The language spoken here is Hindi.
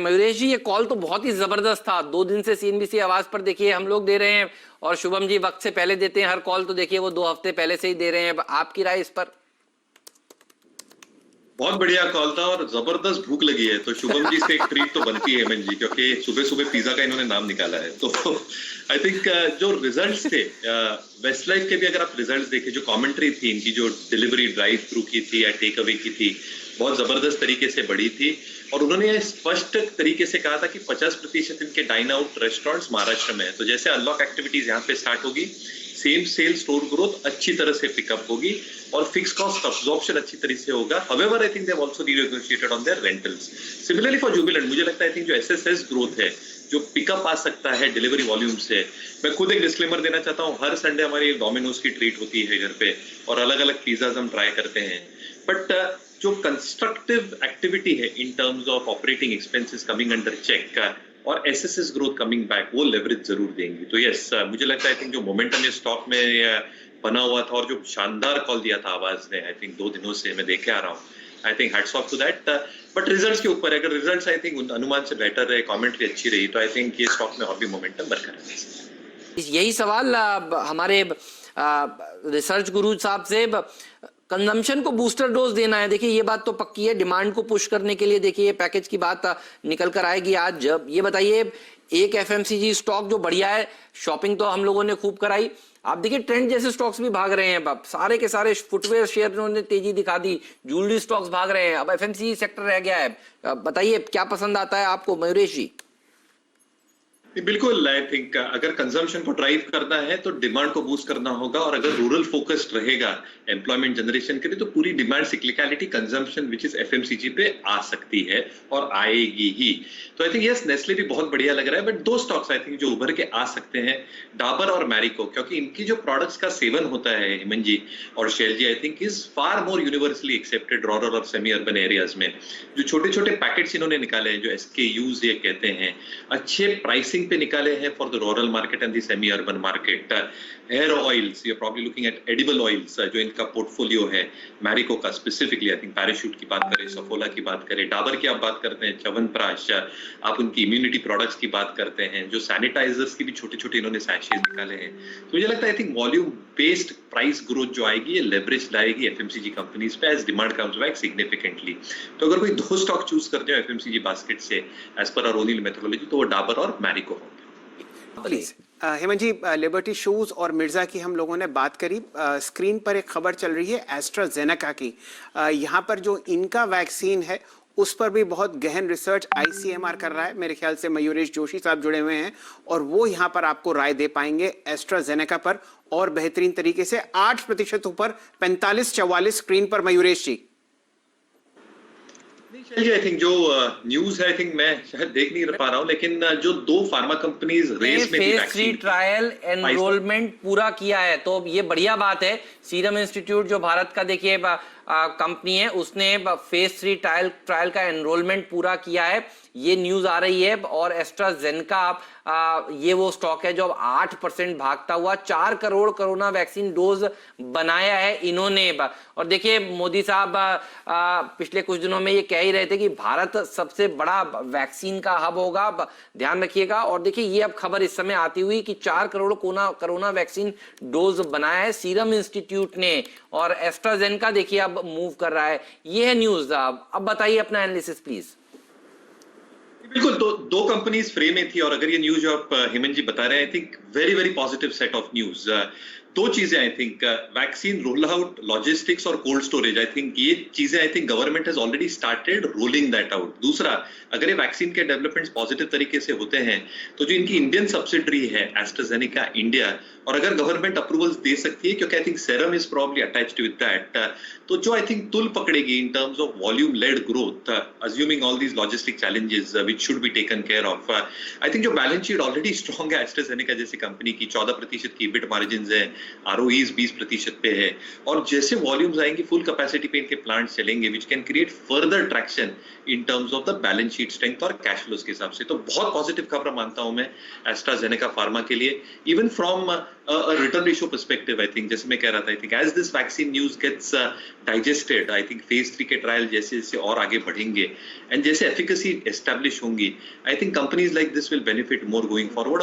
मयूरेश जी, ये कॉल तो बहुत ही जबरदस्त था। 2 दिन से सीएनबीसी आवाज पर देखिए हम लोग दे रहे हैं और शुभम जी वक्त से पहले देते हैं हर कॉल, तो देखिए वो 2 हफ्ते पहले से ही दे रहे हैं। आपकी राय इस पर? बहुत बढ़िया कॉल था और जबरदस्त भूख लगी है, तो शुभम जी से एक ट्रीट तो बनती है हेमंत जी, क्योंकि सुबह सुबह पिज्जा का इन्होंने नाम निकाला है। तो आई थिंक जो रिजल्ट्स थे वेस्ट लाइफ के भी, अगर आप रिजल्ट्स देखें, जो कमेंट्री थी इनकी, जो डिलीवरी ड्राइव थ्रू की थी या टेक अवे की थी, बहुत जबरदस्त तरीके से बढ़ी थी। और उन्होंने ये स्पष्ट तरीके से कहा था कि 50% इनके डाइन आउट रेस्टोरेंट्स महाराष्ट्र में है। तो जैसे अनलॉक एक्टिविटीज यहाँ पे स्टार्ट होगी, सेम सेल स्टोर ग्रोथ अच्छी तरह से पिकअप होगी और फिक्स कॉस्ट अब्जॉर्प्शन अच्छी तरह से होगा। However, I think they have also renegotiated on their rentals. Similarly for Jubilant, मुझे लगता है आई थिंक जो SSS ग्रोथ है, जो पिकअप आ सकता है डिलीवरी वॉल्यूम से। मैं खुद एक डिस्क्लेमर देना चाहता हूँ, हर संडे हमारी डोमिनोज की ट्रीट होती है घर पे और अलग अलग पिज्जाज हम ट्राई करते हैं। बट जो कंस्ट्रक्टिव एक्टिविटी है in terms of operating expenses coming under check और एसएसएस ग्रोथ कमिंग बैक, वो लेवरेज जरूर देंगी। तो यस, मुझे लगता है आई थिंक जो मोमेंटम ये स्टॉक में बना हुआ था और जो शानदार कॉल दिया था आवाज ने, आई थिंक 2 दिनों से मैं देखे आ रहा हूँ, I think hats off to that. But results के ऊपर, अगर रिजल्ट्स आई थिंक अनुमान से बेटर रहे, कमेंट्री अच्छी रही, तो आई थिंक ये स्टॉक में और भी मोमेंटम बरकरार है। यही सवाल हमारे रिसर्च गुरु साहब से, कंजम्पशन को बूस्टर डोज देना है। देखिए ये बात तो पक्की है, डिमांड को पुश करने के लिए देखिए ये पैकेज की बात निकल कर आएगी आज। जब ये बताइए, एक एफएमसीजी स्टॉक जो बढ़िया है, शॉपिंग तो हम लोगों ने खूब कराई, आप देखिए ट्रेंड जैसे स्टॉक्स भी भाग रहे हैं। अब सारे के सारे फुटवेयर शेयर ने तेजी दिखा दी, ज्वेलरी स्टॉक्स भाग रहे हैं, अब एफएमसीजी सेक्टर रह गया है। बताइए क्या पसंद आता है आपको मयूरेश जी? बिल्कुल, आई थिंक अगर कंजम्पशन को ड्राइव करना है तो डिमांड को बूस्ट करना होगा, और अगर रूरल फोकस्ड रहेगा एम्प्लॉयमेंट जनरेशन के लिए, तो पूरी demand cyclicality consumption which is FMCG पे आ सकती है और आएगी ही। तो आई थिंक यस, नेस्ले भी बहुत बढ़िया लग रहा है। बट 2 स्टॉक्स आई थिंक जो उभर के आ सकते हैं, डाबर और मैरिको, क्योंकि इनकी जो प्रोडक्ट्स का सेवन होता है हेमंत जी और Shail ji, I think is far more universally accepted rural और सेमी अर्बन एरियाज में। जो छोटे छोटे पैकेट्स इन्होंने निकाले हैं, जो SKUs ये कहते हैं, अच्छे प्राइसिंग पे निकाले हैं for the rural market and the semi urban market. Hair oils, you are probably looking at edible oils, जो इनका पोर्टफोलियो है मैरिको का स्पेसिफिकली, आई थिंक पैराशूट की बात करें, सफोला की बात करें, डाबर की आप बात करते हैं, च्यवनप्राश, आप उनकी इम्यूनिटी प्रोडक्ट्स की बात करते हैं, जो सैनिटाइजर्स की भी छोटे छोटे इन्होंने सैशेज निकाले हैं। तो मुझे लगता है I think volume based price growth जो आएगी, ये लेवरेज लाएगी एफएमसीजी कंपनीज पे as demand comes back significantly. तो अगर कोई 2 स्टॉक चूज करते हो एफएमसीजी बास्केट से as per our O'Neil methodology, तो वो डाबर और मैरिको होंगे। Please Hemant ji, Liberty shoes और मिर्जा की हम लोगों ने बात करी। स्क्रीन पर एक खबर चल रही है एस्ट्राजेनेका की। यहाँ पर जो इनका वैक्सीन है उस पर भी बहुत गहन रिसर्च ICMR कर रहा है। मेरे ख्याल से मयूरेश जोशी साहब जुड़े हुए हैं और वो यहाँ पर आपको राय दे पाएंगे एस्ट्राजेनेका पर और बेहतरीन तरीके से। 8% ऊपर, 45-44 स्क्रीन पर मयूरेश जी। आई थिंक जो न्यूज है, आई थिंक मैं शायद देख नहीं पा रहा हूं, लेकिन जो 2 फार्मा कंपनीज रेस में फेज 3 ट्रायल एनरोलमेंट पूरा किया है, तो ये बढ़िया बात है। सीरम इंस्टीट्यूट जो भारत का देखिए कंपनी है, उसने फेज 3 ट्रायल का एनरोलमेंट पूरा किया है, ये न्यूज आ रही है। और एस्ट्राजेनेका ये वो स्टॉक है जो अब 8% भागता हुआ, 4 करोड़ कोरोना वैक्सीन डोज बनाया है इन्होंने। और देखिए मोदी साहब पिछले कुछ दिनों में ये कह ही रहे थे कि भारत सबसे बड़ा वैक्सीन का हब होगा, ध्यान रखिएगा। और देखिए ये अब खबर इस समय आती हुई कि 4 करोड़ कोरोना वैक्सीन डोज बनाया है सीरम इंस्टीट्यूट ने, और एस्ट्राजेनेका देखिए अब मूव कर रहा है। ये है न्यूज। अब बताइए अपना एनालिसिस प्लीज। बिल्कुल, तो 2 कंपनीज फ्रेम में थी, और अगर ये न्यूज आप हेमंत जी बता रहे हैं, I think very very positive set of news. 2 चीजें I think, vaccine roll out, logistics और कोल्ड स्टोरेज, आई थिंक ये चीजें I think government has already started rolling that out. दूसरा, अगर ये वैक्सीन के डेवलपमेंट्स पॉजिटिव तरीके से होते हैं, तो जो इनकी इंडियन सब्सिडरी है एस्ट्राजेनेका इंडिया, और अगर गवर्नमेंट अप्रूवल्स दे सकती है, क्योंकि I think Serum is probably attached with that, तो जो आई थिंक तुल पकड़ेगी in terms of volume led growth, assuming all these logistic challenges which should be taken care of. I think जो बैलेंस शीट ऑलरेडी स्ट्रांग है एस्ट्राजेनेका जैसी कंपनी की, 14% की EBIT मार्जिन्स है, ROEs 20% पे है, और जैसे वॉल्यूम्स आएंगे फुल कैपेसिटी पे इनके प्लांट्स चलेंगे, which can create further traction in terms of the balance sheet strength और कैश फ्लोज के हिसाब से। तो बहुत पॉजिटिव खबर मानता हूं मैं एस्ट्राजेनेका फार्मा के लिए, even from return ratio perspective. I think जैसे मैं कह रहा था, I think as this vaccine news gets digested, I think phase 3 के ट्रायल जैसे जैसे और आगे बढ़ेंगे एंड जैसे एफिकेसी एस्टेब्लिश होंगी, I think companies like this will benefit more going forward.